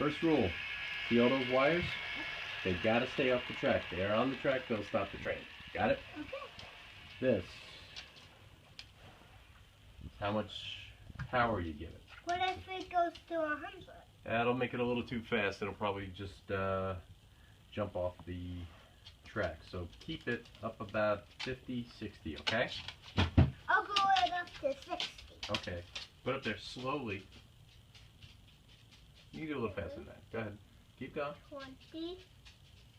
First rule, see all those wires? They gotta stay off the track. They are on the track, they'll stop the train. Got it? Okay. This. How much power you give it. What if it goes to 100? That'll make it a little too fast. It'll probably just jump off the track. So keep it up about 50, 60, okay? I'll go it up to 60. Okay. Put it there slowly. You can do a little faster than that. Go ahead. Keep going. 20,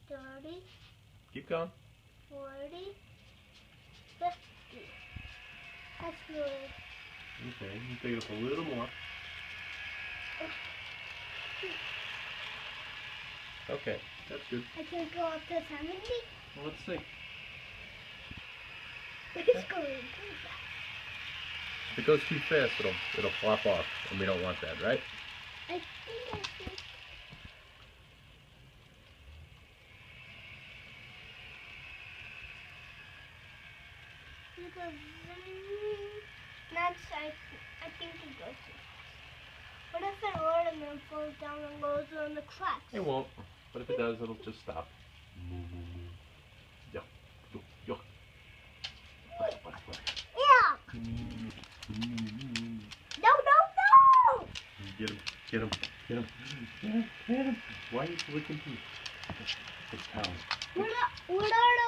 30, Keep going. 40, 50. That's good. Okay, you can take it up a little more. Okay, that's good. I can go up to 70. Well, let's see. It's going too fast. If it goes too fast, it'll flop off, and we don't want that, right? I think I should. Because I think it goes too fast. What if an ornament falls down and goes on the cracks? It won't. But if it does, it'll just stop. Yeah. Yo. Yeah. No, no, no! Get him. Get him. Get him. Get him. Get him. Why are you flicking through? It's power. What are